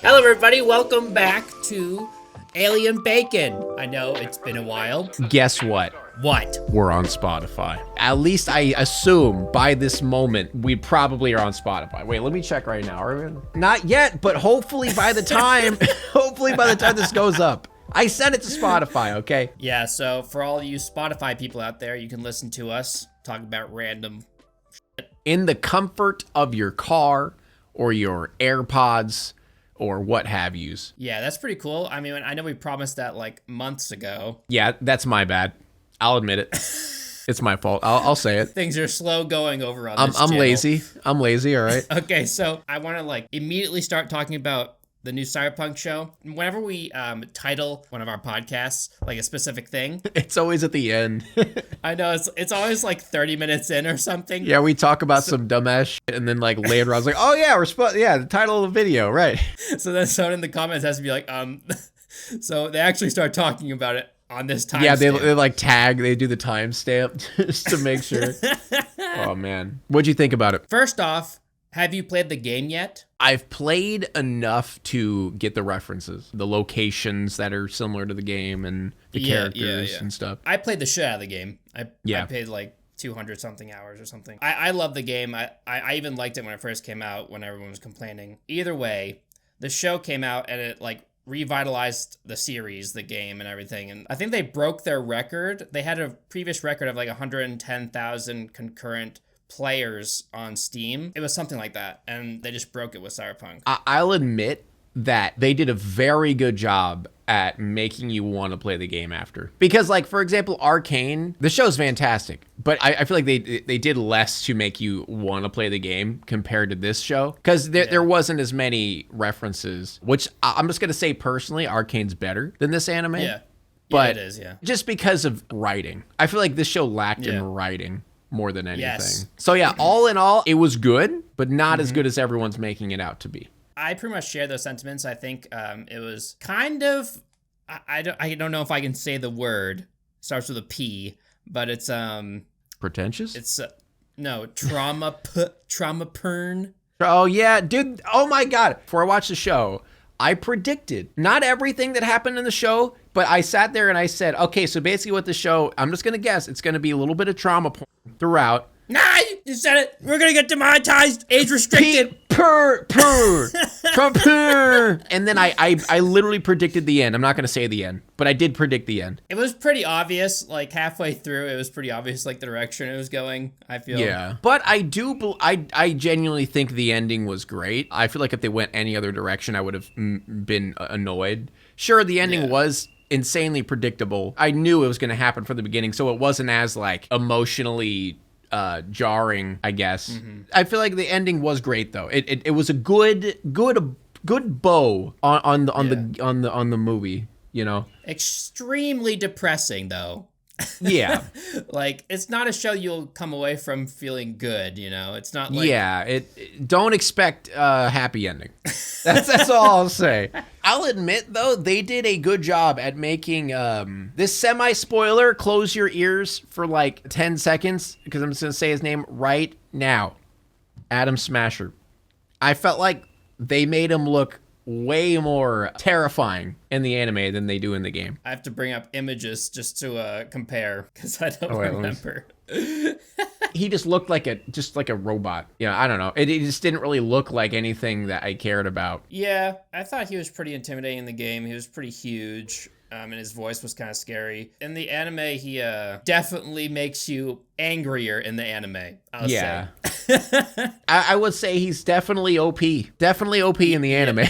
Hello, everybody. Welcome back to Alienbacon. I know it's been a while. Guess what? What? We're on Spotify. At least I assume by this moment we probably are on Spotify. Wait, let me check right now. Are we? Not yet, but hopefully by the time, this goes up. I sent it to Spotify, okay? Yeah, so for all you Spotify people out there, you can listen to us talk about random shit. In the comfort of your car or your AirPods or what have yous. Yeah, that's pretty cool. I mean, I know we promised that like months ago. Yeah, that's my bad. I'll admit it. It's my fault. I'll say it. Things are slow going over on this I'm channel. lazy. I'm lazy, all right? Okay, so I want to like immediately start talking about the new Cyberpunk show. Whenever we title one of our podcasts like a specific thing, It's always at the end. I know it's always like 30 minutes in or something. Yeah, we talk about some dumbass shit, and then like later I was like, oh yeah, the title of the video, right? So then someone in the comments has to be like, so they actually start talking about it on this time. Yeah, they like tag, they do the timestamp just to make sure. Oh man, what'd you think about it? First off, have you played the game yet? I've played enough to get the references, the locations that are similar to the game, and the characters and stuff. I played the shit out of the game. I paid like 200 something hours or something. I love the game. I even liked it when it first came out, when everyone was complaining. Either way, the show came out and it like revitalized the series, the game, and everything. And I think they broke their record. They had a previous record of like 110,000 concurrent players on Steam. It was something like that, and they just broke it with Cyberpunk. I'll admit that they did a very good job at making you want to play the game after. Because like, for example, Arcane, the show's fantastic, but I feel like they did less to make you want to play the game compared to this show. Because there wasn't as many references, which I'm just going to say personally, Arcane's better than this anime. Yeah. But it is, yeah. Just because of writing. I feel like this show lacked in writing more than anything. Yes. So yeah, all in all, it was good, but not as good as everyone's making it out to be. I pretty much share those sentiments. I think it was kind of, I don't know if I can say the word. It starts with a P, but it's Pretentious? It's no, trauma pern. Oh yeah, dude. Oh my god. Before I watched the show, I predicted not everything that happened in the show, but I sat there and I said, okay, so basically what the show, I'm just going to guess, it's going to be a little bit of trauma porn throughout. Nah, you said it. We're going to get demonetized. Age restricted. Trump. And then I literally predicted the end. I'm not going to say the end, but I did predict the end. It was pretty obvious, like halfway through, it was pretty obvious, like the direction it was going, I feel. Yeah. But I genuinely think the ending was great. I feel like if they went any other direction, I would have been annoyed. Sure, the ending was insanely predictable. I knew it was going to happen from the beginning, so it wasn't as like emotionally jarring, I guess. Mm-hmm. I feel like the ending was great though. It was a good bow on the movie, you know. Extremely depressing though. Yeah. Like, it's not a show you'll come away from feeling good, you know? It's not like... don't expect a happy ending. That's all I'll say. I'll admit, though, they did a good job at making this semi-spoiler, close your ears for like 10 seconds, because I'm just going to say his name right now. Adam Smasher. I felt like they made him look way more terrifying in the anime than they do in the game. I have to bring up images just to compare, because I don't remember. He just looked like a robot. Yeah, I don't know. It just didn't really look like anything that I cared about. Yeah, I thought he was pretty intimidating in the game. He was pretty huge. And his voice was kind of scary. In the anime, he definitely makes you angrier in the anime, I'll say. I would say he's definitely OP. Definitely OP in the anime.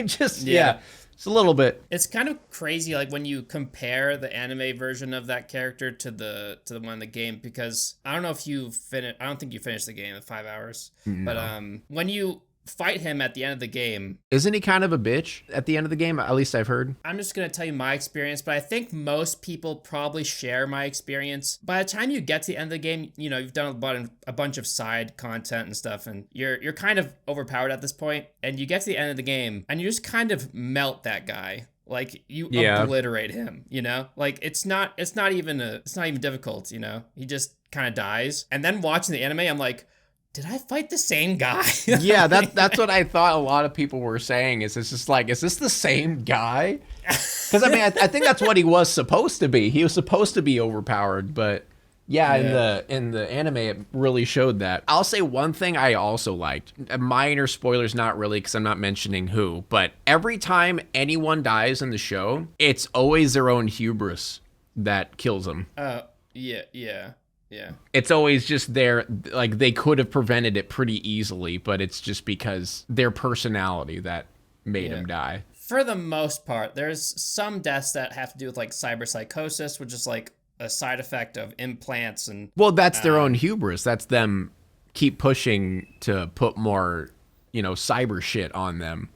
Just a little bit. It's kind of crazy, like when you compare the anime version of that character to the one in the game, because I don't know if you finished. I don't think you finished the game in 5 hours. No. But when you fight him at the end of the game. Isn't he kind of a bitch at the end of the game? At least I've heard. I'm just going to tell you my experience, but I think most people probably share my experience. By the time you get to the end of the game, you know, you've done a bunch of side content and stuff, and you're kind of overpowered at this point, and you get to the end of the game, and you just kind of melt that guy. Like, you obliterate him, you know? Like, it's not even difficult, you know? He just kind of dies. And then watching the anime, I'm like, did I fight the same guy? Yeah, that's what I thought a lot of people were saying. Is it's just like, is this the same guy? Because I mean, I think that's what he was supposed to be. He was supposed to be overpowered, but yeah, in the anime, it really showed that. I'll say one thing I also liked. Minor spoilers, not really, because I'm not mentioning who. But every time anyone dies in the show, it's always their own hubris that kills them. Yeah. It's always just like they could have prevented it pretty easily, but it's just because their personality that made him die. For the most part, there's some deaths that have to do with like cyberpsychosis, which is like a side effect of implants and. Well, that's their own hubris. That's them keep pushing to put more, cyber shit on them.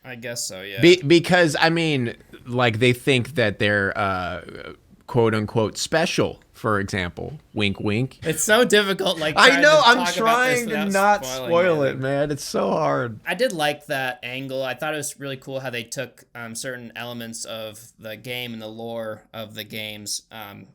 I guess so, yeah. Because I mean, like they think that they're quote unquote special. For example, wink, wink. It's so difficult. Like I know, I'm trying to not spoil it, man. It's so hard. I did like that angle. I thought it was really cool how they took certain elements of the game and the lore of the games and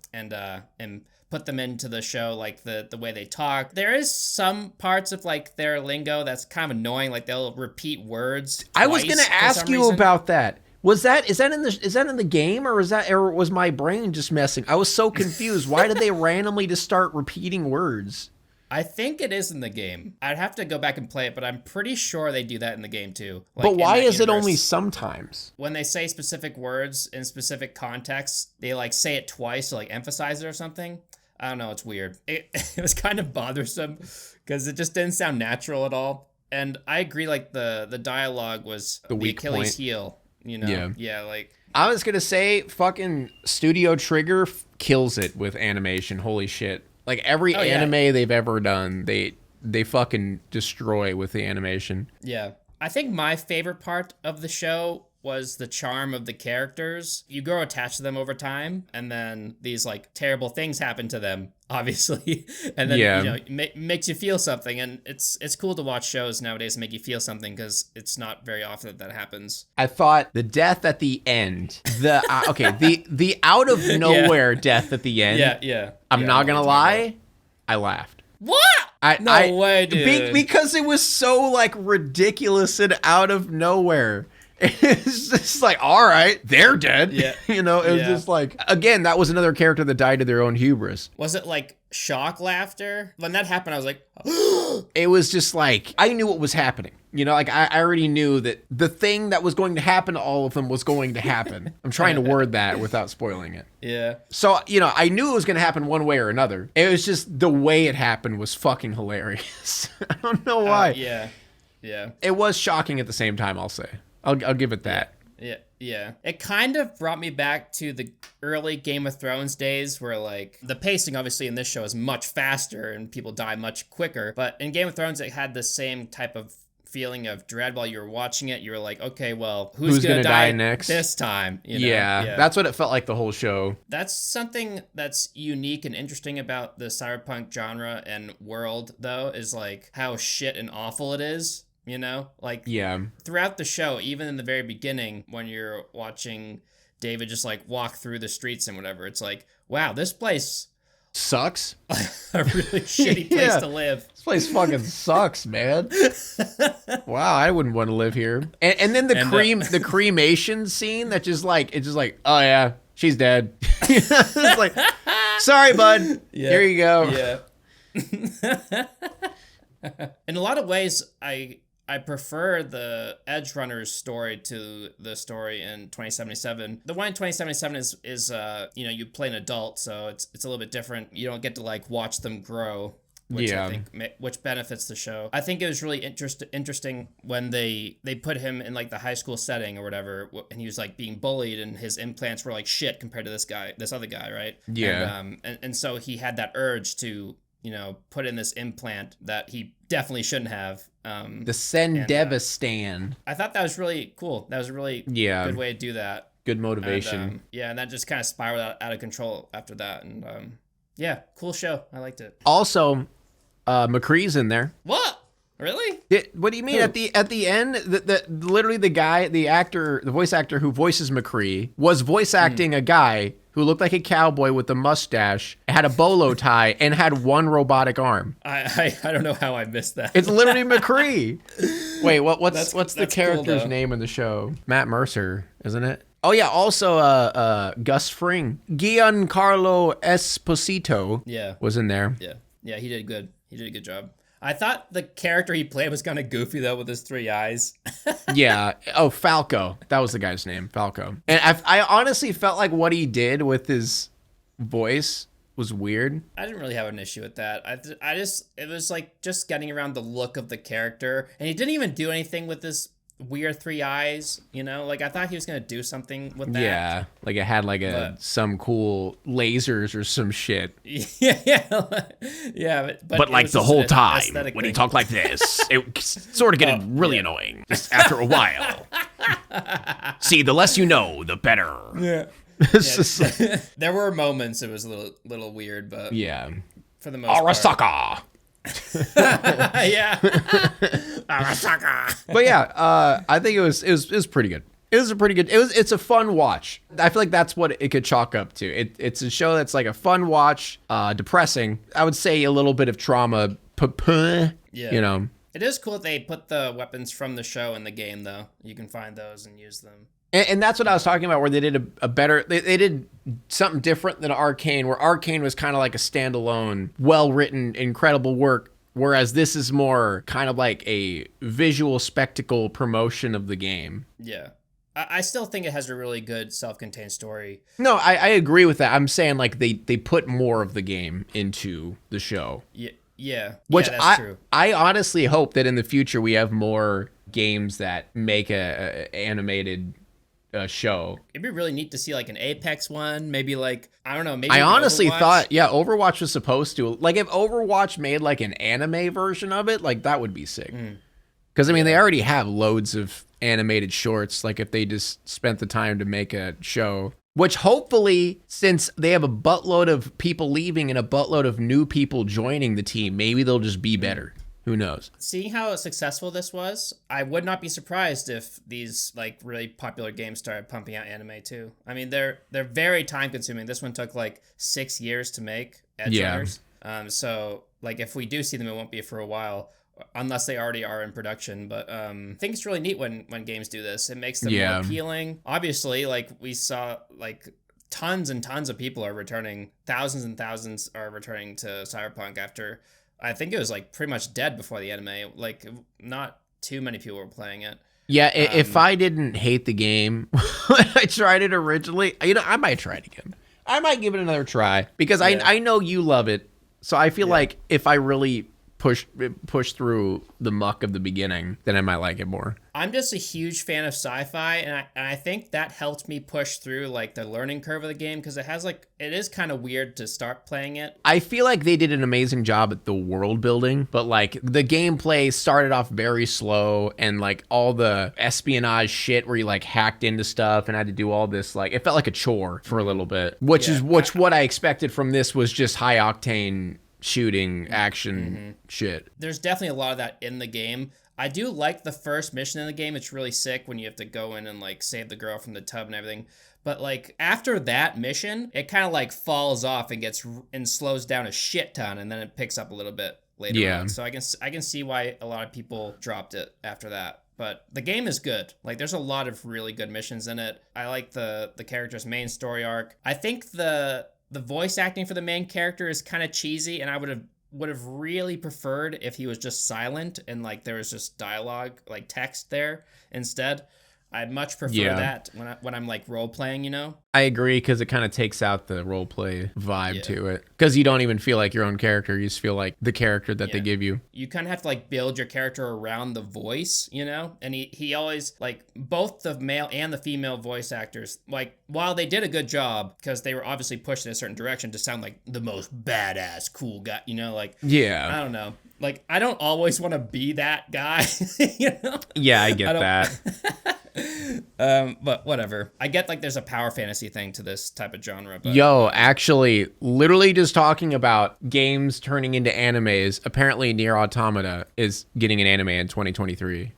put them into the show, like the way they talk. There is some parts of like their lingo that's kind of annoying. Like they'll repeat words. I was gonna ask you about that. Is that in the game or was my brain just messing? I was so confused. Why did they randomly just start repeating words? I think it is in the game. I'd have to go back and play it, but I'm pretty sure they do that in the game too. Like, but why is it only sometimes? When they say specific words in specific contexts, they like say it twice to like emphasize it or something. I don't know. It's weird. It was kind of bothersome because it just didn't sound natural at all. And I agree. Like the dialogue was the Achilles heel. Yeah, like I was gonna say, fucking Studio Trigger kills it with animation. Holy shit! Like every anime they've ever done, they fucking destroy with the animation. Yeah, I think my favorite part of the show was the charm of the characters. You grow attached to them over time, and then these like terrible things happen to them, obviously, and then makes you feel something. And it's cool to watch shows nowadays that make you feel something because it's not very often that happens. I thought the death at the end, the out of nowhere death at the end. Yeah. I'm not gonna lie, I laughed. What? No way, dude. Because it was so like ridiculous and out of nowhere. It's just like, all right, they're dead. Yeah. It was just like, again, that was another character that died of their own hubris. Was it like shock laughter? When that happened, I was like, it was just like, I knew what was happening. Like I already knew that the thing that was going to happen to all of them was going to happen. I'm trying to word that without spoiling it. Yeah. So, I knew it was going to happen one way or another. It was just the way it happened was fucking hilarious. I don't know why. Yeah. It was shocking at the same time, I'll say. I'll give it that. Yeah. It kind of brought me back to the early Game of Thrones days where like the pacing obviously in this show is much faster and people die much quicker. But in Game of Thrones, it had the same type of feeling of dread while you were watching it. You were like, okay, well, who's gonna die next this time? Yeah, that's what it felt like the whole show. That's something that's unique and interesting about the cyberpunk genre and world, though, is like how shit and awful it is. Throughout the show, even in the very beginning, when you're watching David just like walk through the streets and whatever, it's like, wow, this place sucks. A really shitty place to live. This place fucking sucks, man. Wow, I wouldn't want to live here. And then the cremation scene that it's just like, oh yeah, she's dead. It's like, sorry, bud. Yeah. Here you go. Yeah. In a lot of ways, I prefer the Edgerunners story to the story in 2077. The one in 2077 is you play an adult, so it's a little bit different. You don't get to like watch them grow, which I think which benefits the show. I think it was really interesting when they put him in like the high school setting or whatever, and he was like being bullied, and his implants were like shit compared to this other guy, right? Yeah. And so he had that urge to put in this implant that he definitely shouldn't have. The Sendevistan. I thought that was really cool. That was a really good way to do that. Good motivation. And that just kind of spiraled out of control after that. And cool show. I liked it. Also, McCree's in there. What? Really? What do you mean? Who? At the end, literally the guy, the voice actor who voices McCree was voice acting a guy who looked like a cowboy with a mustache, had a bolo tie, and had one robotic arm. I don't know how I missed that. It's literally McCree. Wait, what's the character's cool, name in the show? Matt Mercer, isn't it? Oh yeah, also Gus Fring. Giancarlo Esposito was in there. Yeah, he did good. He did a good job. I thought the character he played was kind of goofy, though, with his 3 eyes. Yeah. Oh, Falco. That was the guy's name, Falco. And I honestly felt like what he did with his voice was weird. I didn't really have an issue with that. It was like just getting around the look of the character. And he didn't even do anything with his weird 3 eyes, you know? Like, I thought he was going to do something with that. Yeah, like it had like some cool lasers or some shit. Yeah. But like the whole time, when he talked like this, it sort of getting really annoying just after a while. See, the less you know, the better. Yeah. There were moments it was a little weird, but for the most Arasaka. part. Yeah. But yeah, I think it was pretty good. It's a fun watch. I feel like that's what it could chalk up to. It's a show that's like a fun watch, depressing. I would say a little bit of trauma. You know. It is cool that they put the weapons from the show in the game, though. You can find those and use them. And that's what I was talking about, where they did a better, they did something different than Arcane, where Arcane was kind of like a standalone, well-written, incredible work, whereas this is more kind of like a visual spectacle promotion of the game. Yeah. I still think it has a really good self-contained story. No, I agree with that. I'm saying like they put more of the game into the show. Yeah. Which that's true. I honestly hope that in the future we have more games that make a animated show. It'd be really neat to see like an Apex one, maybe like, I don't know, maybe I honestly Overwatch. thought, Overwatch was supposed to. Like if Overwatch made like an anime version of it, like that would be sick. Because I mean, they already have loads of animated shorts, like if they just spent the time to make a show. Which hopefully, since they have a buttload of people leaving and a buttload of new people joining the team, maybe they'll just be better. Who knows? Seeing how successful this was, I would not be surprised if these like really popular games started pumping out anime too. I mean, they're very time consuming. This one took like 6 years to make. Edgerunners. So like if we do see them, it won't be for a while, unless they already are in production. But I think it's really neat when games do this. It makes them more appealing. Obviously, like we saw, like tons and tons of people are returning. Thousands and thousands are returning to Cyberpunk after. I think it was like pretty much dead before the anime. Like not too many people were playing it. Yeah, if I didn't hate the game when I tried it originally, I might try it again. I might give it another try because I know you love it. So I feel like if I really push through the muck of the beginning, then I might like it more. I'm just a huge fan of sci-fi, and I think that helped me push through like the learning curve of the game, because it is kind of weird to start playing it. I feel like they did an amazing job at the world building, but like the gameplay started off very slow, and like all the espionage shit where you like hacked into stuff and had to do all this, like it felt like a chore for a little bit, which what I expected from this was just high octane shooting action shit. There's definitely a lot of that in the game. I do like the first mission in the game. It's really sick when you have to go in and like save the girl from the tub and everything. But like after that mission, it kind of like falls off and slows down a shit ton, and then it picks up a little bit later on. So I can see why a lot of people dropped it after that. But the game is good. Like there's a lot of really good missions in it. I like the character's main story arc. I think the voice acting for the main character is kind of cheesy, and I would have really preferred if he was just silent and like there was just dialogue, like text there instead. I'd much prefer that when I'm like role playing, you know? I agree, because it kind of takes out the role play vibe to it. Because you don't even feel like your own character. You just feel like the character that they give you. You kind of have to like build your character around the voice, you know? And he always, like both the male and the female voice actors, like while they did a good job, because they were obviously pushed in a certain direction to sound like the most badass cool guy, you know? Like, I don't know. Like, I don't always want to be that guy, you know? Yeah, I get that. But whatever. I get like there's a power fantasy thing to this type of genre. But actually, literally just talking about games turning into animes, apparently Nier Automata is getting an anime in 2023.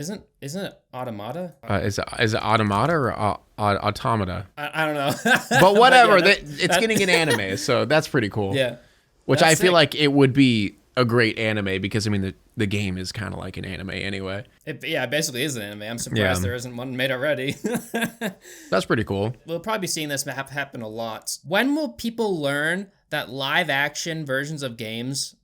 Isn't it Automata? Is it Automata or Automata? I don't know. But whatever. Yeah, it's getting an anime, so that's pretty cool. Yeah. Which That's I feel sick. like it would be a great anime because, I mean, the game is kind of like an anime anyway. It basically is an anime. I'm surprised Yeah. there isn't one made already. That's pretty cool. We'll probably be seeing this happen a lot. When will people learn that live action versions of games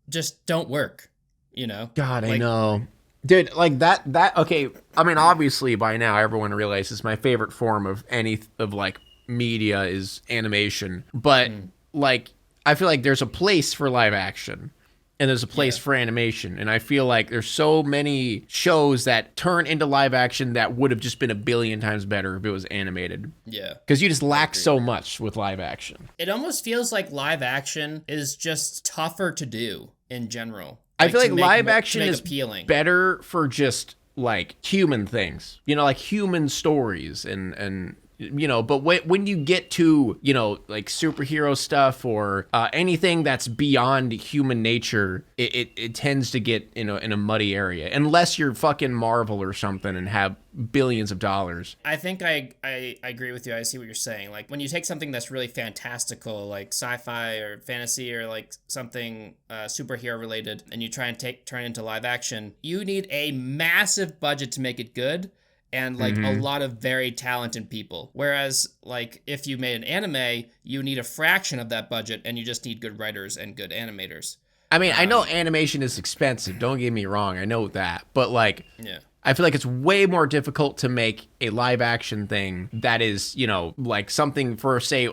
just don't work? You know? God, I Like, know. Dude, like that, okay, I mean, obviously by now everyone realizes my favorite form of like media is animation. But, like, I feel like there's a place for live action. And there's a place for animation. And I feel like there's so many shows that turn into live action that would have just been a billion times better if it was animated. Yeah. Because you just lack so much with live action. It almost feels like live action is just tougher to do in general. I feel like to make live mo- to action make is appealing. better for just like human things, you know, like human stories and you know, but when you get to, you know, like superhero stuff or anything that's beyond human nature, it tends to get in a muddy area unless you're fucking Marvel or something and have billions of dollars. I think I agree with you. I see what you're saying. Like when you take something that's really fantastical, like sci-fi or fantasy or like something superhero related, and you try and turn it into live action, you need a massive budget to make it good. And like a lot of very talented people. Whereas like if you made an anime, you need a fraction of that budget and you just need good writers and good animators. I mean, I know animation is expensive. Don't get me wrong. I know that. But like, Yeah. I feel like it's way more difficult to make a live action thing that is, you know, like something for say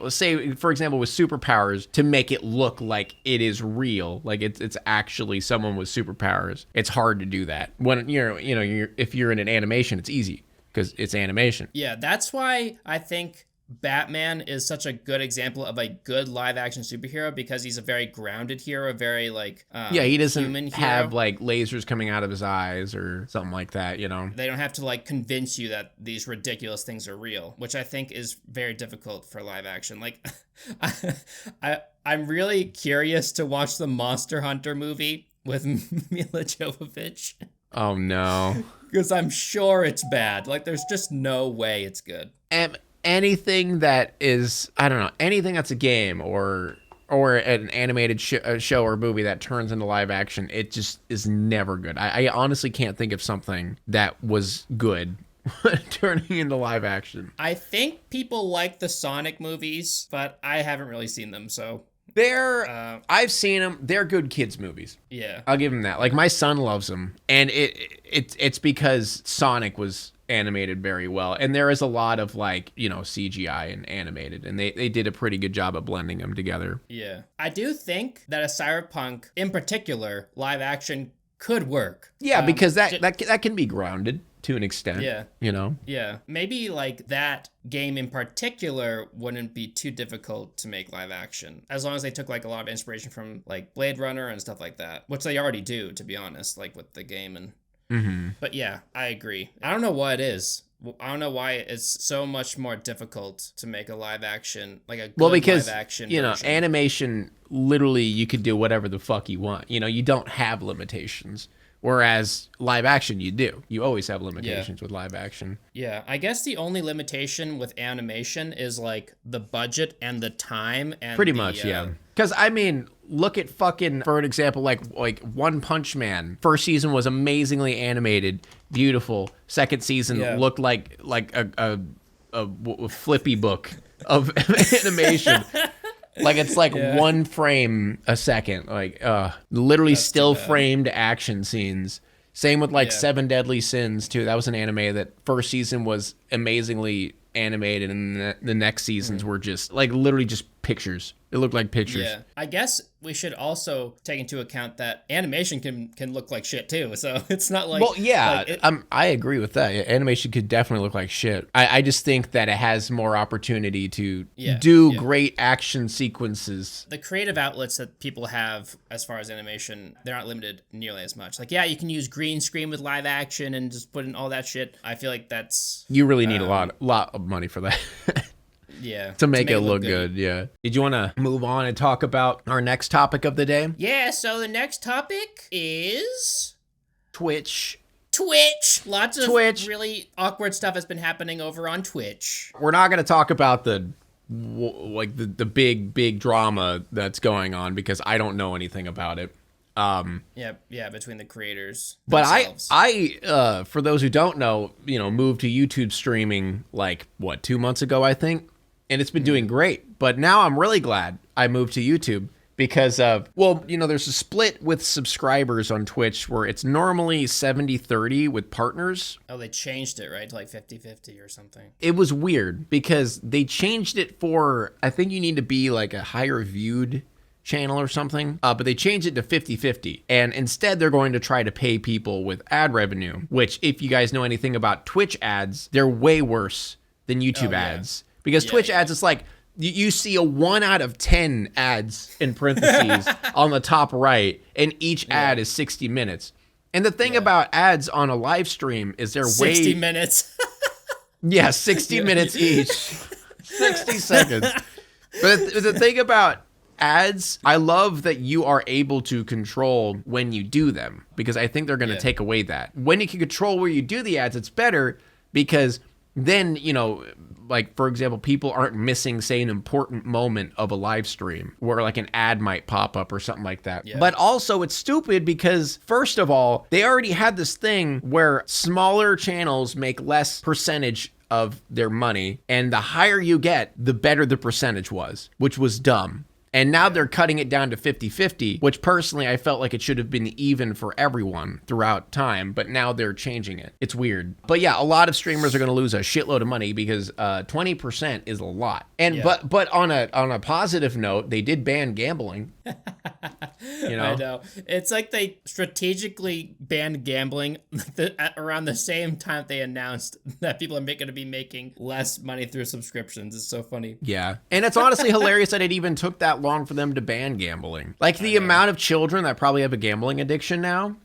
for example with superpowers, to make it look like it is real, like it's actually someone with superpowers. It's hard to do that. When if you're in an animation, it's easy because it's animation. Yeah, that's why I think Batman is such a good example of a good live action superhero, because he's a very grounded hero, a very like He doesn't human have hero. like lasers coming out of his eyes or something like that, you know. They don't have to like convince you that these ridiculous things are real, which I think is very difficult for live action. Like I'm really curious to watch the Monster Hunter movie with Mila Jovovich. Oh no. Because I'm sure it's bad. Like there's just no way it's good. And anything that is, I don't know, anything that's a game or an animated show or movie that turns into live action, it just is never good. I honestly can't think of something that was good turning into live action. I think people like the Sonic movies, but I haven't really seen them, so I've seen them. They're good kids movies. yeah. I'll give them that. Like my son loves them, and it's because Sonic was animated very well, and there is a lot of like, you know, CGI and animated, and they did a pretty good job of blending them together. Yeah. I do think that a Cyberpunk, in particular, live action could work. Yeah, because that can be grounded to an extent. Yeah. You know? Yeah. Maybe like that game in particular wouldn't be too difficult to make live action, as long as they took like a lot of inspiration from like Blade Runner and stuff like that, which they already do, to be honest, like with the game. And But yeah, I agree. I don't know what it is. I don't know why it's so much more difficult to make a live action, like a good because live action you know, version. animation, literally you could do whatever the fuck you want. You know, you don't have limitations. Whereas live action, you do. You always have limitations with live action. Yeah, I guess the only limitation with animation is like the budget and the time and Pretty much, yeah. Because I mean, look at fucking, for an example, like One Punch Man. First season was amazingly animated, beautiful. Second season looked like a flippy book of animation. Like it's like one frame a second, like literally still framed action scenes. Same with like Seven Deadly Sins too. That was an anime that first season was amazingly animated, and the next seasons were just like literally just pictures. It looked like pictures. Yeah, I guess we should also take into account that animation can look like shit too. So it's not like, well, yeah, like I agree with that. Animation could definitely look like shit. I just think that it has more opportunity to do great action sequences. The creative outlets that people have as far as animation, they're not limited nearly as much. Like, yeah, you can use green screen with live action and just put in all that shit. I feel like that's... You really need a lot of money for that. Yeah. To make it look good, yeah. Did you want to move on and talk about our next topic of the day? Yeah, so the next topic is... Twitch Twitch. Lots of Twitch. really awkward stuff has been happening over on Twitch. We're not going to talk about the big drama that's going on because I don't know anything about it. Yeah, between the creators. But themselves. I for those who don't know, moved to YouTube streaming 2 months ago, I think, and it's been doing great. But now I'm really glad I moved to YouTube because there's a split with subscribers on Twitch where it's normally 70-30 with partners. Oh, they changed it, right, to 50-50 or something. It was weird because they changed it for, I think you need to be a higher viewed channel or something, but they changed it to 50-50, and instead they're going to try to pay people with ad revenue, which, if you guys know anything about Twitch ads, they're way worse than YouTube ads, because Twitch ads, it's you see a 1 out of 10 ads in parentheses on the top right, and each ad is 60 minutes. And the thing about ads on a live stream is they're 60 minutes. 60 minutes each. 60 seconds. But the thing about ads, I love that you are able to control when you do them, because I think they're going to take away that. When you can control where you do the ads, it's better, because then, for example, people aren't missing, say, an important moment of a live stream where an ad might pop up or something like that. Yeah. But also it's stupid because, first of all, they already had this thing where smaller channels make less percentage of their money, and the higher you get, the better the percentage was, which was dumb. And now they're cutting it down to 50-50, which personally I felt like it should have been even for everyone throughout time, but now they're changing it. It's weird. But yeah, a lot of streamers are going to lose a shitload of money because 20% is a lot. And but on a positive note, they did ban gambling. I know. It's like they strategically banned gambling around the same time they announced that people are going to be making less money through subscriptions. It's so funny. Yeah. And it's honestly hilarious that it even took that long for them to ban gambling. The amount of children that probably have a gambling addiction now,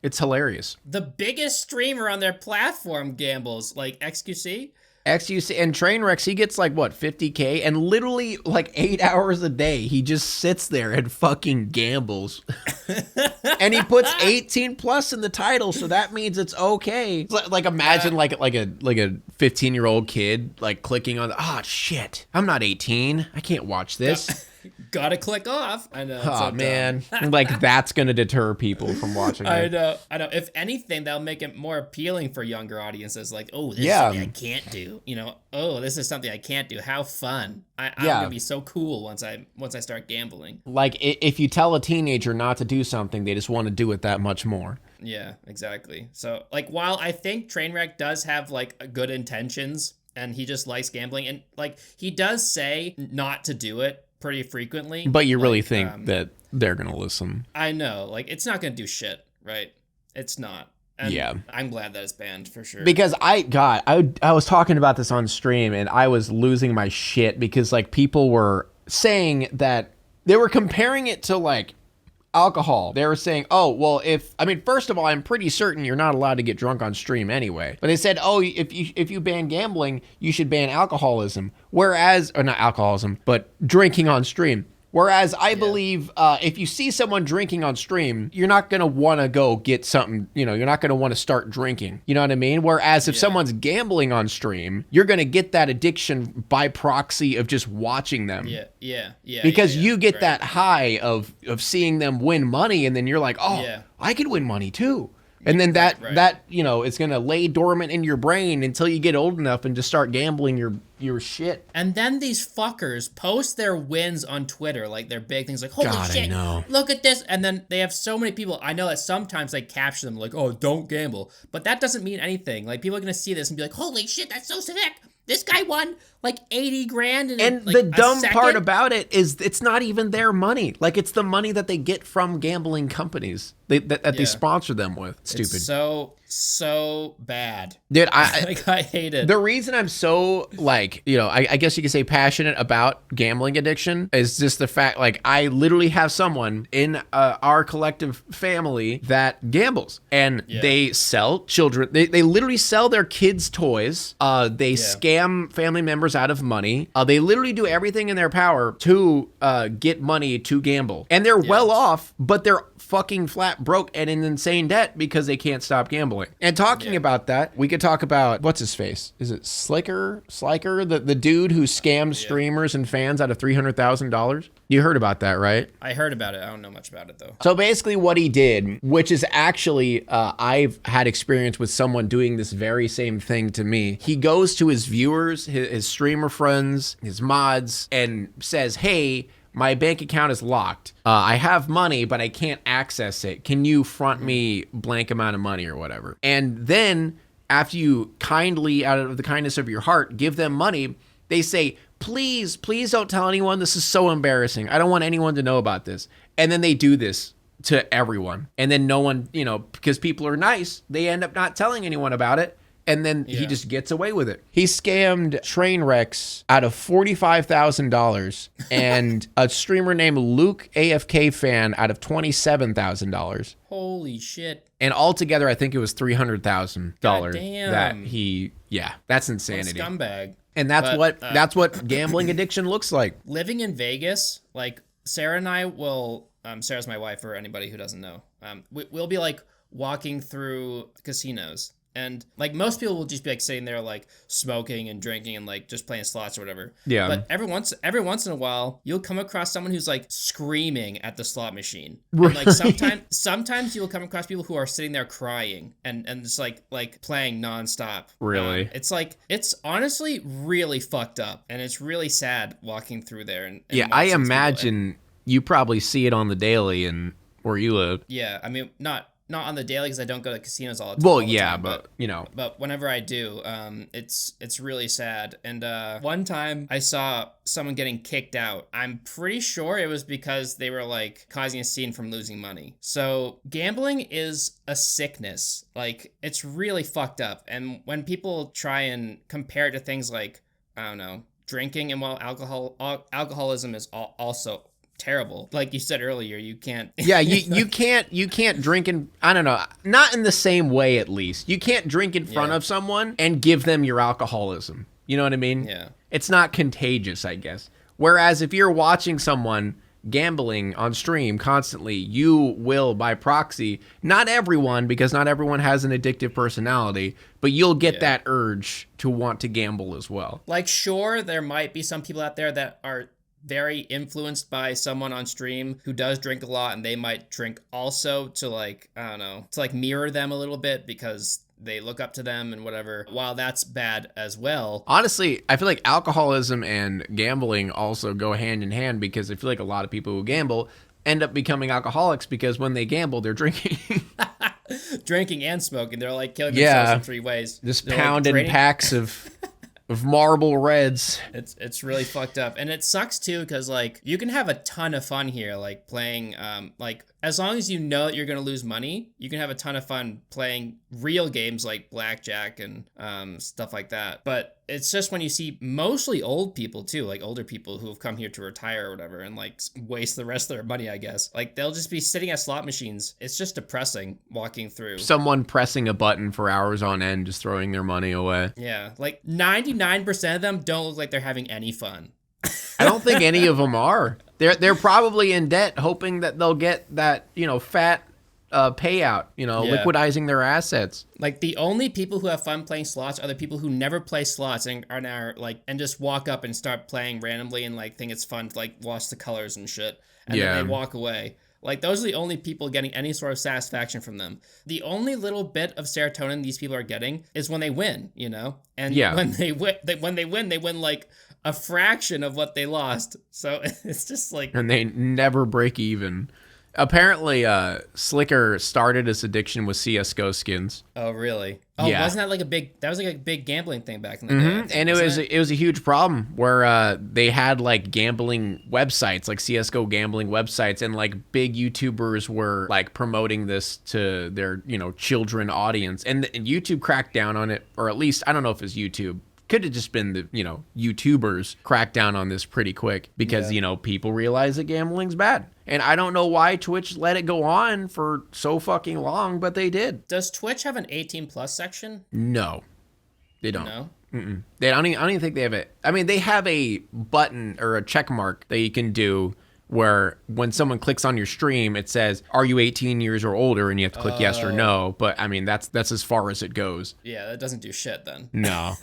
it's hilarious. The biggest streamer on their platform gambles, XQC. XUC and Trainwrecks, he gets 50K, and literally 8 hours a day he just sits there and fucking gambles. And he puts 18 plus in the title, so that means it's okay. Imagine like a 15-year-old kid clicking on shit, I'm not 18, I can't watch this. Gotta click off. I know. Oh, man. That's gonna deter people from watching it. I know. If anything, that'll make it more appealing for younger audiences. This is something I can't do. This is something I can't do. How fun. I'm gonna be so cool once I start gambling. If you tell a teenager not to do something, they just want to do it that much more. Yeah, exactly. So, while I think Trainwreck does have, good intentions, and he just likes gambling, and, he does say not to do it pretty frequently. But you really think that they're going to listen. I know. It's not going to do shit, right? It's not. And yeah. I'm glad that it's banned, for sure. Because I was talking about this on stream, and I was losing my shit because, people were saying that they were comparing it to, alcohol. They were saying, first of all, I'm pretty certain you're not allowed to get drunk on stream anyway. But they said, if you ban gambling, you should ban alcoholism. Whereas, or not alcoholism, but drinking on stream. Whereas I believe if you see someone drinking on stream, you're not going to want to go get something, you're not going to want to start drinking. You know what I mean? Whereas if someone's gambling on stream, you're going to get that addiction by proxy of just watching them. Yeah. Because you get that high of seeing them win money, and then you're like, I could win money too. And then that it's going to lay dormant in your brain until you get old enough and just start gambling your shit. And then these fuckers post their wins on Twitter, their big things, holy shit, I know. Look at this. And then they have so many people. I know that sometimes they capture them don't gamble. But that doesn't mean anything. People are going to see this and be like, holy shit, that's so sick. This guy won 80 grand in the dumb part about it is it's not even their money. It's the money that they get from gambling companies that they sponsor them with. Stupid. It's so bad. Dude, I hate it. The reason I'm so I guess you could say passionate about gambling addiction is just the fact I literally have someone in our collective family that gambles, and they sell children. They literally sell their kids' toys. They scam family members out of money. They literally do everything in their power to get money to gamble, and they're well off, but they're fucking flat broke and in insane debt because they can't stop gambling. And talking about that, we could talk about, what's his face? Is it Sliker, the dude who scammed streamers and fans out of $300,000? You heard about that, right? I heard about it. I don't know much about it, though. So basically what he did, which is actually, I've had experience with someone doing this very same thing to me. He goes to his viewers, his streamer friends, his mods, and says, hey, my bank account is locked. I have money, but I can't access it. Can you front me blank amount of money or whatever? And then after you kindly, out of the kindness of your heart, give them money, they say, please don't tell anyone. This is so embarrassing. I don't want anyone to know about this. And then they do this to everyone. And then no one, because people are nice, they end up not telling anyone about it. And then he just gets away with it. He scammed Trainwrecks out of $45,000 and a streamer named Luke AFK Fan out of $27,000. Holy shit. And altogether, I think it was $300,000 damn. that he, that's insanity. What a scumbag. And that's what gambling addiction looks like. Living in Vegas, like Sarah and I will, Sarah's my wife for anybody who doesn't know. We'll be like walking through casinos. And like most people will just be like sitting there like smoking and drinking and like just playing slots or whatever. Yeah. But every once in a while, you'll come across someone who's like screaming at the slot machine. Right. And like sometimes you'll come across people who are sitting there crying and just like playing nonstop. Really? It's honestly really fucked up, and it's really sad walking through there. And I imagine you probably see it on the daily and where you live. Yeah, I mean not on the daily because I don't go to casinos all the time. But whenever I do, it's really sad. And one time I saw someone getting kicked out. I'm pretty sure it was because they were like causing a scene from losing money. So gambling is a sickness. Like it's really fucked up. And when people try and compare it to things like, I don't know, drinking, and while alcoholism is also terrible. Like you said earlier, you can't. Yeah, you can't drink in, I don't know, not in the same way at least. You can't drink in front of someone and give them your alcoholism. You know what I mean? Yeah. It's not contagious, I guess. Whereas if you're watching someone gambling on stream constantly, you will, by proxy, not everyone, because not everyone has an addictive personality, but you'll get that urge to want to gamble as well. Like, sure, there might be some people out there that are very influenced by someone on stream who does drink a lot, and they might drink also to like, I don't know, to like mirror them a little bit because they look up to them and whatever. While that's bad as well. Honestly, I feel like alcoholism and gambling also go hand in hand, because I feel like a lot of people who gamble end up becoming alcoholics because when they gamble, they're drinking. Drinking and smoking. They're like killing themselves in three ways. Just pounding packs of Marble Reds. It's really fucked up. And it sucks too, because like you can have a ton of fun here, like playing like as long as you know that you're gonna lose money, you can have a ton of fun playing real games like blackjack and stuff like that. But it's just when you see mostly old people too, like older people who have come here to retire or whatever and like waste the rest of their money, I guess. Like they'll just be sitting at slot machines. It's just depressing walking through. Someone pressing a button for hours on end, just throwing their money away. Yeah, like 99% of them don't look like they're having any fun. I don't think any of them are. They're probably in debt, hoping that they'll get that, fat payout, liquidizing their assets. Like the only people who have fun playing slots are the people who never play slots and are now like, and just walk up and start playing randomly and like think it's fun to like watch the colors and shit. And then they walk away. Like those are the only people getting any sort of satisfaction from them. The only little bit of serotonin these people are getting is when they win, And when they win, they win like a fraction of what they lost. So it's just like, and they never break even. Apparently, Slicker started his addiction with CS:GO skins. Oh, really? Oh, yeah. Wasn't that like a big gambling thing back in the day? And it was a huge problem where they had like gambling websites, like CS:GO gambling websites, and like big YouTubers were like promoting this to their children audience, and YouTube cracked down on it, or at least I don't know if it's YouTube. Could have just been the YouTubers cracked down on this pretty quick because people realize that gambling's bad. And I don't know why Twitch let it go on for so fucking long, but they did. Does Twitch have an 18+ section? No, they don't. No. Mm-mm. I don't even think they have it. I mean, they have a button or a check mark that you can do where when someone clicks on your stream, it says, "Are you 18 years or older?" and you have to click yes or no. But I mean, that's as far as it goes. Yeah, that doesn't do shit then. No.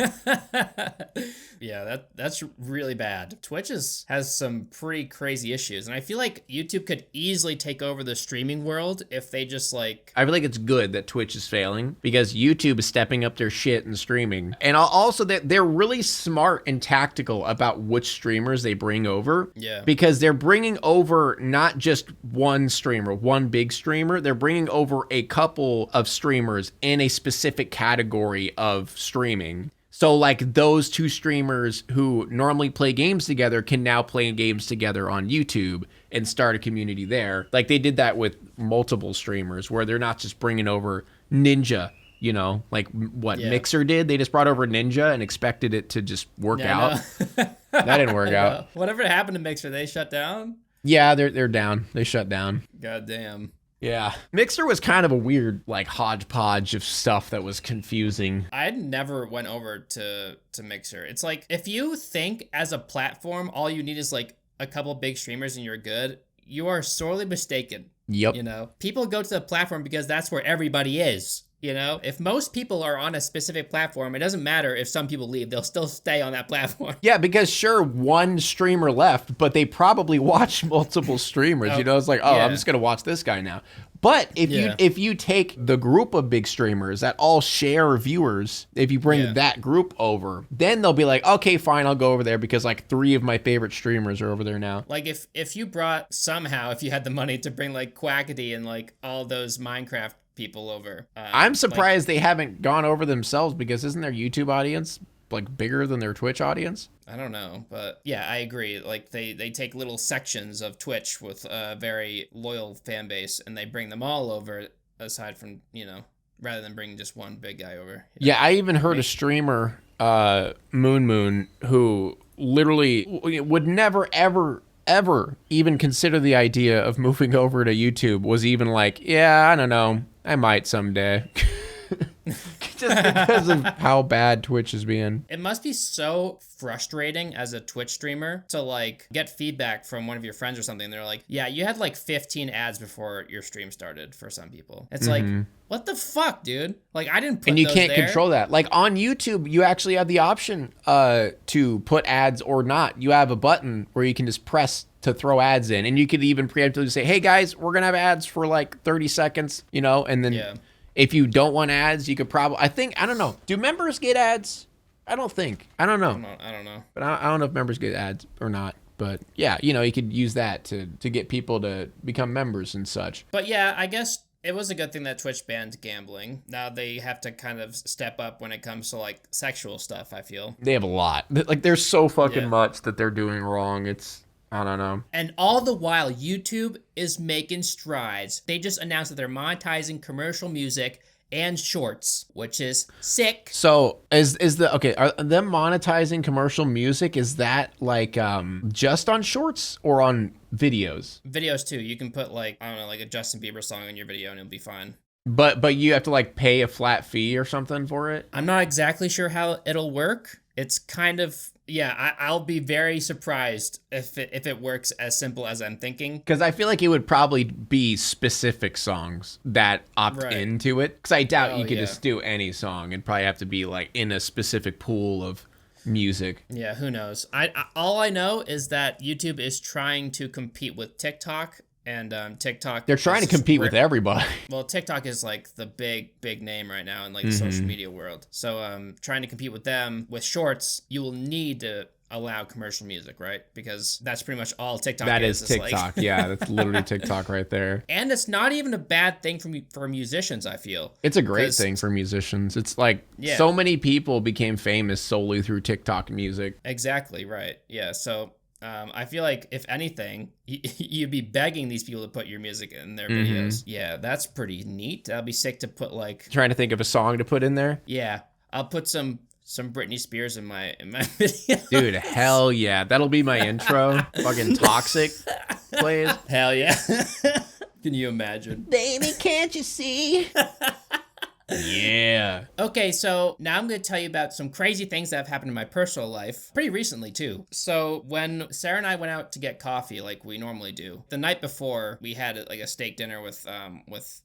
Yeah, that's really bad. Twitch has some pretty crazy issues, and I feel like YouTube could easily take over the streaming world if they just like... I feel like it's good that Twitch is failing because YouTube is stepping up their shit in streaming. And also that they're really smart and tactical about which streamers they bring over. Yeah. Because they're bringing over not just one streamer, one big streamer. They're bringing over a couple of streamers in a specific category of streaming. So like those two streamers who normally play games together can now play games together on YouTube and start a community there. Like they did that with multiple streamers where they're not just bringing over Ninja, you know, like what Mixer did. They just brought over Ninja and expected it to just work out. That didn't work out. Whatever happened to Mixer, they shut down? Yeah, they're down. They shut down. God damn. Yeah. Mixer was kind of a weird, like, hodgepodge of stuff that was confusing. I never went over to Mixer. It's like, if you think as a platform, all you need is, like, a couple big streamers and you're good, you are sorely mistaken. Yep. You know? People go to the platform because that's where everybody is. You know, if most people are on a specific platform, it doesn't matter if some people leave, they'll still stay on that platform. Yeah, because sure, one streamer left, but they probably watch multiple streamers. You know, it's like, I'm just going to watch this guy now. But if you take the group of big streamers that all share viewers, if you bring that group over, then they'll be like, okay, fine, I'll go over there because like 3 of my favorite streamers are over there now. Like if you brought somehow, if you had the money to bring like Quackity and like all those Minecraft people over. I'm surprised they haven't gone over themselves because isn't their YouTube audience like bigger than their Twitch audience? I don't know, but yeah, I agree. Like they take little sections of Twitch with a very loyal fan base and they bring them all over aside from, you know, rather than bringing just one big guy over. Yeah, I even heard a streamer, Moon, who literally would never, ever even consider the idea of moving over to YouTube was even like, yeah, I don't know. I might someday. Just because of how bad Twitch is being. It must be so frustrating as a Twitch streamer to like get feedback from one of your friends or something. They're like, yeah, you had like 15 ads before your stream started for some people. It's like, what the fuck, dude? Like I didn't put And you those can't there. control that. Like on YouTube, you actually have the option to put ads or not. You have a button where you can just press to throw ads in. And you could even preemptively say, hey guys, we're going to have ads for like 30 seconds, you know, and then if you don't want ads, you could probably, I don't know. Do members get ads? I don't think. I don't know. I don't know. But I don't know if members get ads or not. But yeah, you know, you could use that to get people to become members and such. But yeah, I guess it was a good thing that Twitch banned gambling. Now they have to kind of step up when it comes to like sexual stuff, I feel. They have a lot. Like there's so fucking much that they're doing wrong. It's, I don't know. And all the while, YouTube is making strides. They just announced that they're monetizing commercial music and shorts, which is sick. So are them monetizing commercial music? Is that like just on shorts or on videos? Videos too. You can put like, I don't know, like a Justin Bieber song in your video and it'll be fine. But you have to like pay a flat fee or something for it? I'm not exactly sure how it'll work. It's kind of, I'll be very surprised if it works as simple as I'm thinking. Because I feel like it would probably be specific songs that opt into it. Because I doubt you could just do any song. It'd probably have to be like in a specific pool of music. Yeah, who knows? All I know is that YouTube is trying to compete with TikTok. And TikTok... They're trying to compete with everybody. Well, TikTok is like the big name right now in like the social media world. So trying to compete with them with shorts, you will need to allow commercial music, right? Because that's pretty much all TikTok is. That is TikTok. Like... yeah, that's literally TikTok right there. And it's not even a bad thing for musicians, I feel. It's a great thing for musicians. It's like so many people became famous solely through TikTok music. Exactly, right. Yeah, so... I feel like if anything, you'd be begging these people to put your music in their videos. Yeah, that's pretty neat. I'll be sick to put like... Trying to think of a song to put in there? Yeah, I'll put some Britney Spears in my video. Dude, hell yeah. That'll be my intro. Fucking Toxic plays. Hell yeah. Can you imagine? Baby, can't you see? Yeah. Okay, so now I'm going to tell you about some crazy things that have happened in my personal life, pretty recently too. So when Sarah and I went out to get coffee, like we normally do, the night before we had like a steak dinner with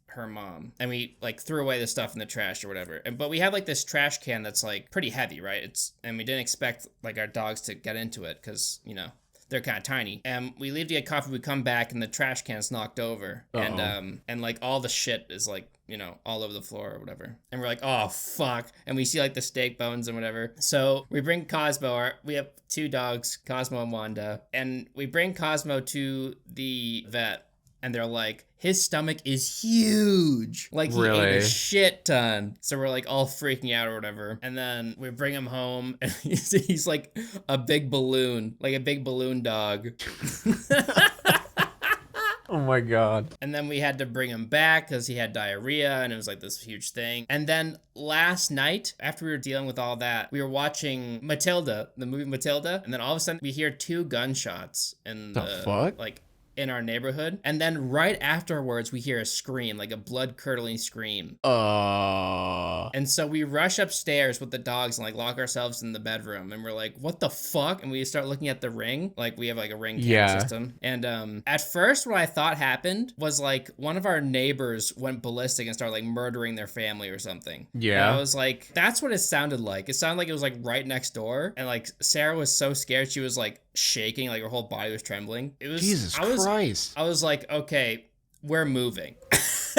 her mom, and we like threw away the stuff in the trash or whatever. But we have like this trash can that's like pretty heavy, right? And we didn't expect like our dogs to get into it because they're kind of tiny. And we leave to get coffee, we come back, and the trash can's knocked over. Uh-oh. And like all the shit is like, all over the floor or whatever. And we're like, oh, fuck. And we see like the steak bones and whatever. So we bring Cosmo, we have 2 dogs, Cosmo and Wanda, and we bring Cosmo to the vet. And they're like, his stomach is huge. Like, he ate a shit ton. So we're like all freaking out or whatever. And then we bring him home, and he's like a big balloon, like a big balloon dog. Oh my God. And then we had to bring him back because he had diarrhea, and it was like this huge thing. And then last night, after we were dealing with all that, we were watching Matilda, the movie Matilda. And then all of a sudden we hear 2 gunshots in the fuck? Like in our neighborhood. And then right afterwards, we hear a scream, like a blood-curdling scream. And so we rush upstairs with the dogs and like lock ourselves in the bedroom. And we're like, what the fuck? And we start looking at the Ring. Like we have like a Ring camera system. And at first what I thought happened was like one of our neighbors went ballistic and started like murdering their family or something. Yeah. And I was like, that's what it sounded like. It sounded like it was like right next door. And like Sarah was so scared. She was like shaking, like her whole body was trembling. It was Jesus Christ. I was like, okay, we're moving.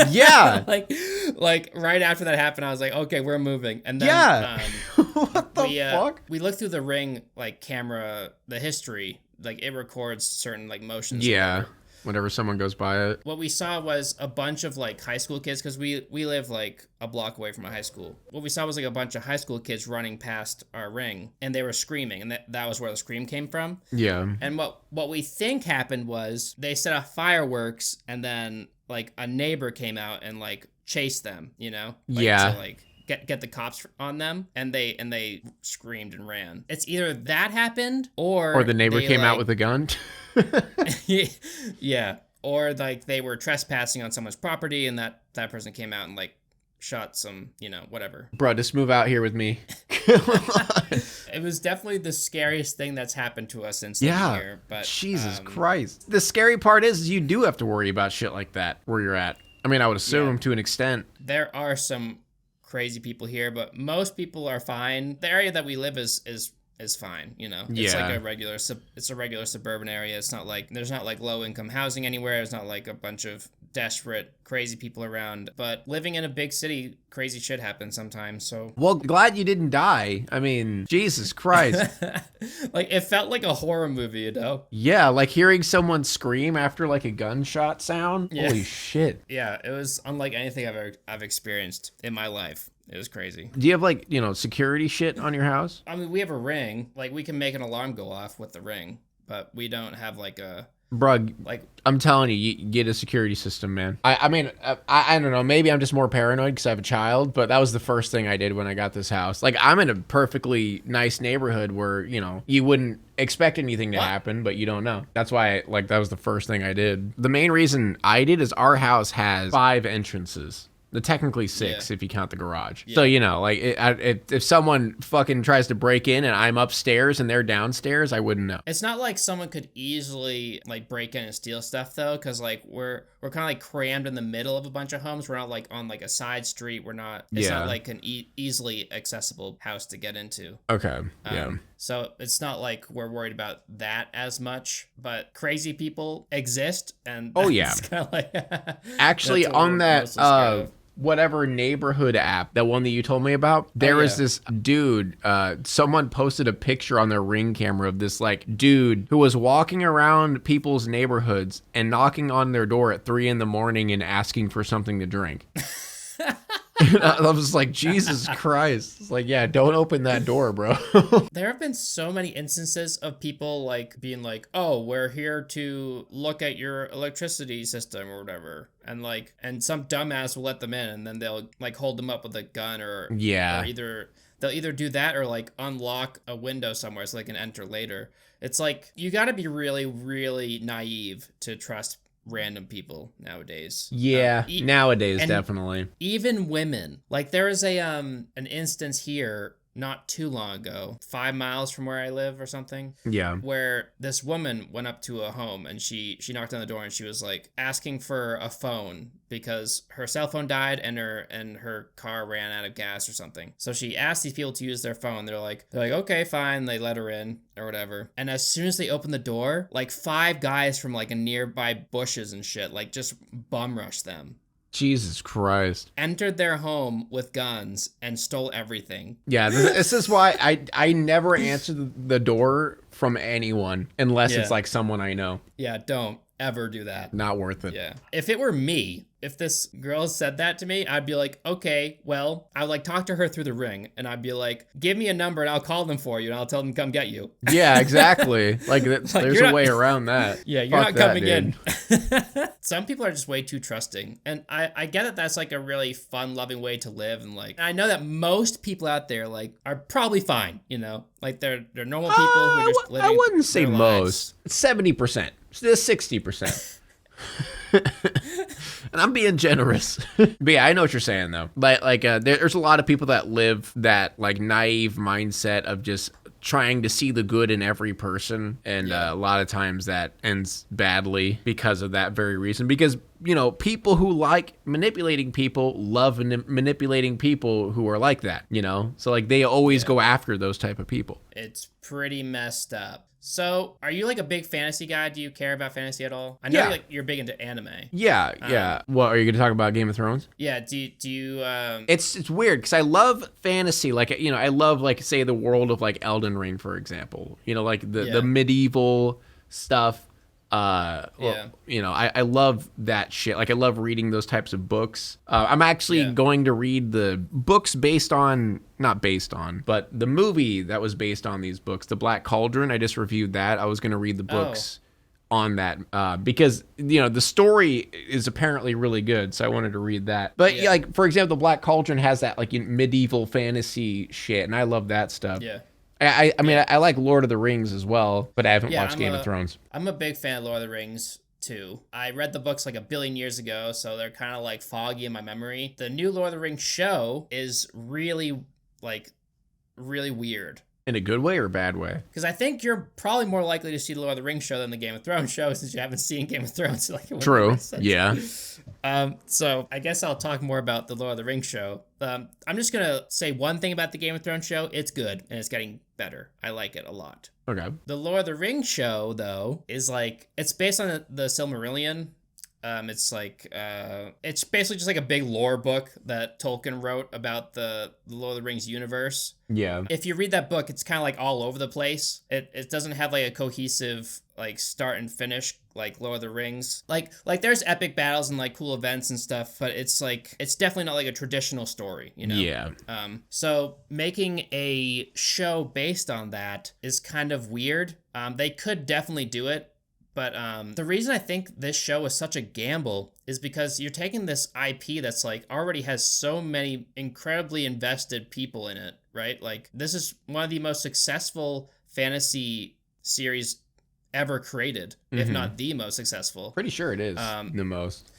Yeah. like right after that happened, I was like, okay, we're moving. And then what the fuck? We looked through the Ring like camera, the history, like it records certain like motions. Yeah. Whenever someone goes by it. What we saw was a bunch of like high school kids, because we live like a block away from a high school. What we saw was like a bunch of high school kids running past our Ring, and they were screaming, and that was where the scream came from. Yeah. And what we think happened was they set off fireworks, and then like a neighbor came out and like chased them, like, yeah. to like get the cops on them, and they screamed and ran. It's either that happened or the neighbor came out with a gun. Yeah, or like they were trespassing on someone's property, and that person came out and like shot some, whatever. Bro, just move out here with me. It was definitely the scariest thing that's happened to us since living here. But Jesus Christ. The scary part is you do have to worry about shit like that where you're at. I mean, I would assume to an extent. There are some crazy people here, but most people are fine. The area that we live is fine, It's like a regular suburban area. It's not like there's not like low income housing anywhere. It's not like a bunch of desperate crazy people around. But living in a big city, crazy shit happens sometimes. So well, glad you didn't die. I mean, Jesus Christ. Like it felt like a horror movie, Yeah, like hearing someone scream after like a gunshot sound. Yeah. Holy shit. Yeah, it was unlike anything I've experienced in my life. It was crazy. Do you have like, security shit on your house? I mean, we have a Ring. Like we can make an alarm go off with the Ring, but we don't have like a... Bruh, like I'm telling you, you get a security system, man. I mean, I don't know. Maybe I'm just more paranoid because I have a child, but that was the first thing I did when I got this house. Like I'm in a perfectly nice neighborhood where, you wouldn't expect anything to happen, but you don't know. That's why, that was the first thing I did. The main reason I did is our house has 5 entrances. Technically 6 if you count the garage. Yeah. So, if someone fucking tries to break in and I'm upstairs and they're downstairs, I wouldn't know. It's not like someone could easily like break in and steal stuff though, because like we're kind of like crammed in the middle of a bunch of homes. We're not like on like a side street. It's not like an easily accessible house to get into. Okay. So it's not like we're worried about that as much, but crazy people exist, and it's kind of like actually on that whatever neighborhood app, that one that you told me about, there was this dude, someone posted a picture on their Ring camera of this like dude who was walking around people's neighborhoods and knocking on their door at 3 a.m. and asking for something to drink. I was like, Jesus Christ. It's like, yeah, don't open that door, bro. There have been so many instances of people like being like, oh, we're here to look at your electricity system or whatever. And some dumbass will let them in, and then they'll like hold them up with a gun or they'll either do that or like unlock a window somewhere so they can enter later. It's like, you got to be really, really naive to trust random people nowadays. Yeah, nowadays, definitely. Even women. Like there is an instance here not too long ago, 5 miles from where I live or something. Yeah. Where this woman went up to a home and she knocked on the door and she was like asking for a phone because her cell phone died and her car ran out of gas or something. So she asked these people to use their phone. They're like, okay, fine. They let her in or whatever. And as soon as they opened the door, like 5 guys from like a nearby bushes and shit, like just bum rushed them. Jesus Christ. Entered their home with guns and stole everything. Yeah, this is why I never answer the door from anyone unless it's like someone I know. Yeah, don't ever do that. Not worth it. Yeah. If it were me, if this girl said that to me, I'd be like, okay, well, I would like talk to her through the ring and I'd be like, give me a number and I'll call them for you and I'll tell them to come get you. Yeah, exactly. Like there's a way around that. Yeah, you're not coming in. Some people are just way too trusting. And I get that that's like a really fun, loving way to live. And like, I know that most people out there like are probably fine, you know, like they're normal people who are just living. I wouldn't say their most. lives. 70%. 60%. And I'm being generous. But yeah, I know what you're saying though. Like there's a lot of people that live that like naive mindset of just trying to see the good in every person, and a lot of times that ends badly because of that very reason. Because you know, people who like manipulating people love manipulating people who are like that, you know? So like they always go after those type of people. It's pretty messed up. So, are you like a big fantasy guy? Do you care about fantasy at all? I know you're big into anime. Yeah. What, are you going to talk about Game of Thrones? Yeah, do you It's weird because I love fantasy. Like, you know, I love like say the world of like Elden Ring, for example. You know, like the medieval stuff. You know, I love that shit. Like I love reading those types of books. I'm actually going to read the books not based on, but the movie that was based on these books, The Black Cauldron. I just reviewed that. I was going to read the books on that because, you know, the story is apparently really good. So I wanted to read that. But like, for example, The Black Cauldron has that like medieval fantasy shit. And I love that stuff. Yeah. I mean, I like Lord of the Rings as well, but I haven't watched Game of Thrones. I'm a big fan of Lord of the Rings, too. I read the books like a billion years ago, so they're kind of like foggy in my memory. The new Lord of the Rings show is really weird. In a good way or a bad way? Because I think you're probably more likely to see the Lord of the Rings show than the Game of Thrones show, since you haven't seen Game of Thrones. True. Yeah. So I guess I'll talk more about the Lord of the Rings show. I'm just going to say one thing about the Game of Thrones show. It's good, and it's getting better. I like it a lot. Okay. The Lord of the Rings show, though, is like, it's based on the Silmarillion. It's basically just like a big lore book that Tolkien wrote about the Lord of the Rings universe. Yeah. If you read that book, it's kind of like all over the place. It doesn't have like a cohesive like start and finish like Lord of the Rings. Like there's epic battles and like cool events and stuff, but it's definitely not like a traditional story, you know? Yeah. So making a show based on that is kind of weird. They could definitely do it. But the reason I think this show is such a gamble is because you're taking this IP that's like already has so many incredibly invested people in it, right? Like this is one of the most successful fantasy series ever created, if not the most successful. Pretty sure it is the most.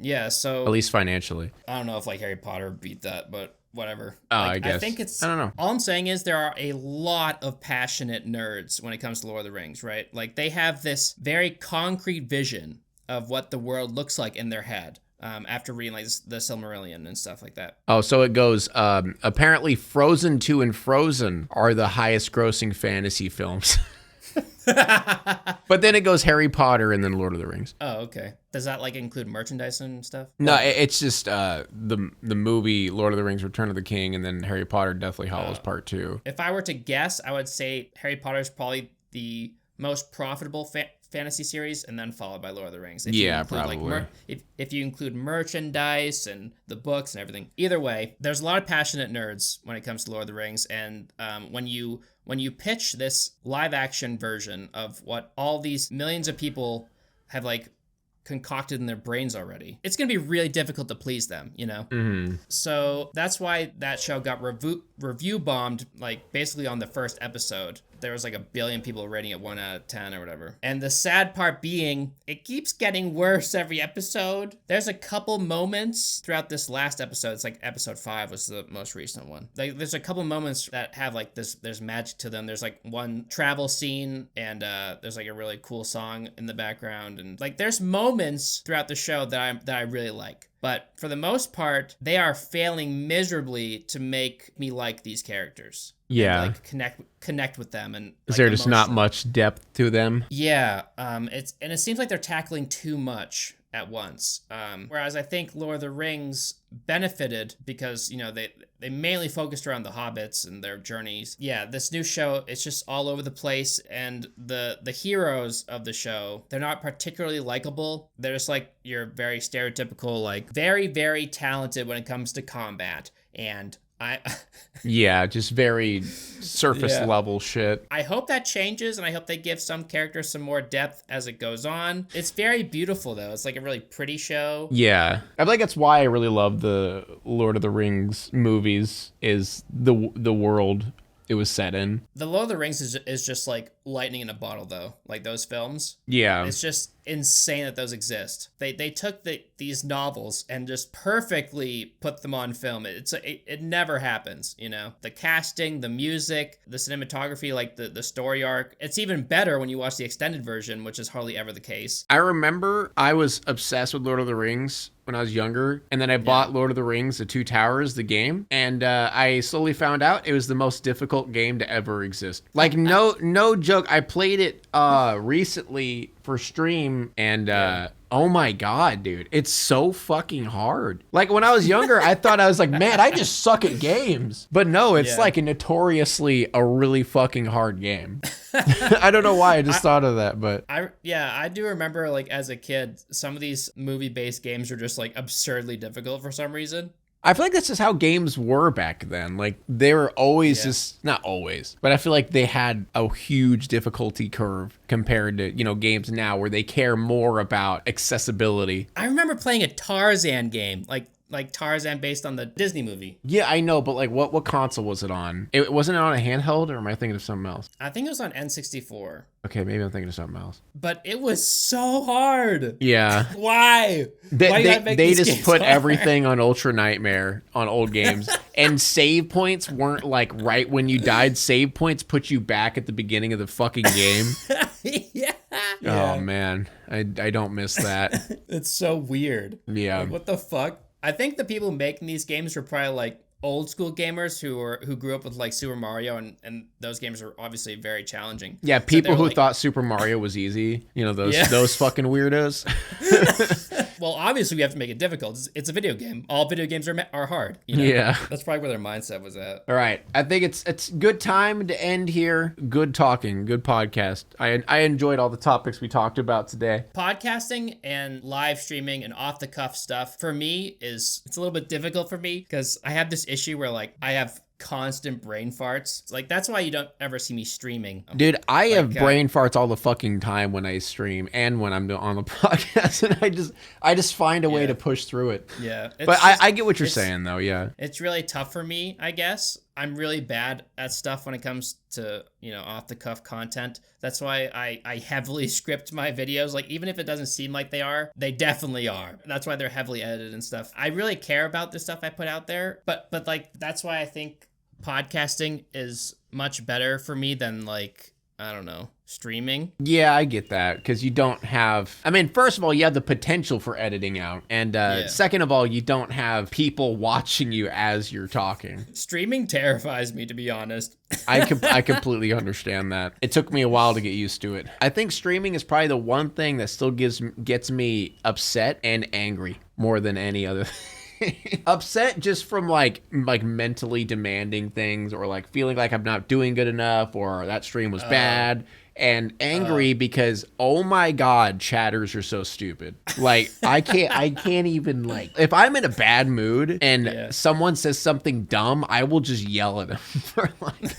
Yeah, so... At least financially. I don't know if like Harry Potter beat that, but... whatever. I guess. I think it's... I don't know. All I'm saying is there are a lot of passionate nerds when it comes to Lord of the Rings, right? Like, they have this very concrete vision of what the world looks like in their head after reading, like, the Silmarillion and stuff like that. Oh, so it goes, apparently Frozen 2 and Frozen are the highest grossing fantasy films. But then it goes Harry Potter and then Lord of the Rings. Oh, okay. Does that like include merchandise and stuff? No, it's just the movie Lord of the Rings: Return of the King, and then Harry Potter: Deathly Hallows Part 2. If I were to guess, I would say Harry Potter is probably the most profitable fantasy series, and then followed by Lord of the Rings. Probably. Like, if you include merchandise and the books and everything. Either way, there's a lot of passionate nerds when it comes to Lord of the Rings, and when you pitch this live action version of what all these millions of people have like concocted in their brains already, it's gonna be really difficult to please them, you know? So that's why that show got review bombed, like basically on the first episode. there was like 1 billion people rating it 1 out of 10 or whatever. And the sad part being, it keeps getting worse every episode. There's a couple moments throughout this last episode. It's like episode 5 was the most recent one. Like there's a couple moments that have like this, there's magic to them. There's like one travel scene and there's like a really cool song in the background. And like there's moments throughout the show that I really like. But for the most part, they are failing miserably to make me like these characters. Yeah. And, like connect with them. And is there just not much depth to them? Yeah. It seems like they're tackling too much at once. Whereas I think Lord of the Rings benefited because, you know, they mainly focused around the hobbits and their journeys. Yeah, this new show, it's just all over the place, and the heroes of the show, they're not particularly likable. They're just like your very stereotypical, like very, very talented when it comes to combat. And yeah, just very surface level shit. I hope that changes, and I hope they give some characters some more depth as it goes on. It's very beautiful, though. It's like a really pretty show. Yeah. I think that's why I really love the Lord of the Rings movies, is the world it was set in. The Lord of the Rings is just like lightning in a bottle, though. Like those films. Yeah. It's just insane that those exist. They took these novels and just perfectly put them on film. It never happens, you know. The casting, the music, the cinematography, like the story arc. It's even better when you watch the extended version, which is hardly ever the case. I remember I was obsessed with Lord of the Rings when I was younger, and then I bought Lord of the Rings: The Two Towers, the game, and I slowly found out it was the most difficult game to ever exist. Like no joke. I played it recently for stream, and oh my god, dude, it's so fucking hard. Like when I was younger, I thought I was like, man, I just suck at games. But no, it's like notoriously a really fucking hard game. I don't know why I just thought of that, but I do remember, like, as a kid, some of these movie-based games were just like absurdly difficult for some reason. I feel like that's just how games were back then. Like they were always just, not always, but I feel like they had a huge difficulty curve compared to, you know, games now where they care more about accessibility. I remember playing a Tarzan game, like Tarzan based on the Disney movie. Yeah, I know, but like what console was it on? It wasn't on a handheld, or am I thinking of something else? I think it was on N64. Okay, maybe I'm thinking of something else. But it was so hard. Yeah. Why? They just put everything on Ultra Nightmare on old games. And save points weren't like right when you died. Save points put you back at the beginning of the fucking game. Yeah. Oh, man. I don't miss that. It's so weird. Yeah. Like, what the fuck? I think the people making these games were probably like old school gamers who grew up with like Super Mario, and those games are obviously very challenging. Yeah, people who thought Super Mario was easy. You know, those fucking weirdos. Well, obviously we have to make it difficult. It's a video game. All video games are hard. You know? Yeah. That's probably where their mindset was at. All right. I think it's good time to end here. Good talking. Good podcast. I enjoyed all the topics we talked about today. Podcasting and live streaming and off the cuff stuff for me it's a little bit difficult for me because I have this issue where like I have constant brain farts. Like that's why you don't ever see me streaming. Dude, I have brain farts all the fucking time when I stream and when I'm on the podcast, and I just find a way to push through it. Yeah. But I get what you're saying though, yeah. It's really tough for me, I guess. I'm really bad at stuff when it comes to, you know, off the cuff content. That's why I heavily script my videos. Like even if it doesn't seem like they are, they definitely are. That's why they're heavily edited and stuff. I really care about the stuff I put out there, but like that's why I think podcasting is much better for me than like, I don't know, streaming. Yeah, I get that, because you don't have, I mean, first of all, you have the potential for editing out, and second of all, you don't have people watching you as you're talking. Streaming terrifies me, to be honest. I completely understand that. It took me a while to get used to it. I think streaming is probably the one thing that still gets me upset and angry more than any other thing. Upset just from like mentally demanding things, or like feeling like I'm not doing good enough, or that stream was bad, and angry because, oh my god, chatters are so stupid. Like I can't even, like, if I'm in a bad mood and someone says something dumb, I will just yell at them for like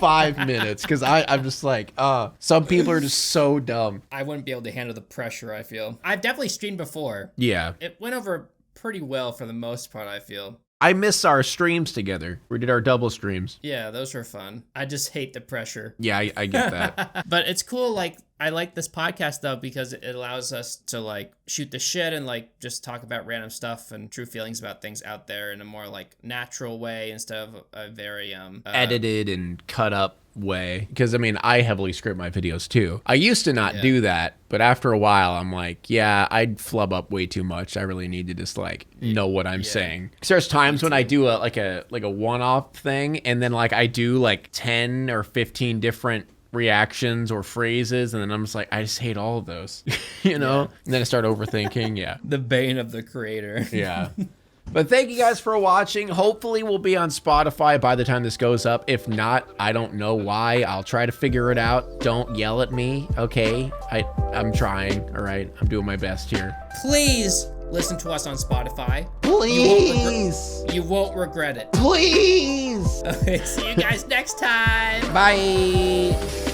5 minutes, because I'm just like, some people are just so dumb. I wouldn't be able to handle the pressure, I feel. I've definitely streamed before. Yeah. It went over pretty well for the most part, I feel. I miss our streams together. We did our double streams. Yeah, those were fun. I just hate the pressure. Yeah, I get that. But it's cool, like, I like this podcast, though, because it allows us to, like, shoot the shit and, like, just talk about random stuff and true feelings about things out there in a more, like, natural way instead of a very... edited and cut up way. Because, I mean, I heavily script my videos, too. I used to not do that, but after a while, I'm like, yeah, I'd flub up way too much. I really need to just, like, know what I'm saying. Because there's times when I do a one-off thing, and then, like, I do, like, 10 or 15 different reactions or phrases, and then I'm just like, I just hate all of those, you know? And then I start overthinking, The bane of the creator. Yeah. But thank you guys for watching. Hopefully we'll be on Spotify by the time this goes up. If not, I don't know why. I'll try to figure it out. Don't yell at me, okay? I'm trying, all right? I'm doing my best here. Please listen to us on Spotify. Please. You won't regret it. Please. Okay, see you guys next time. Bye.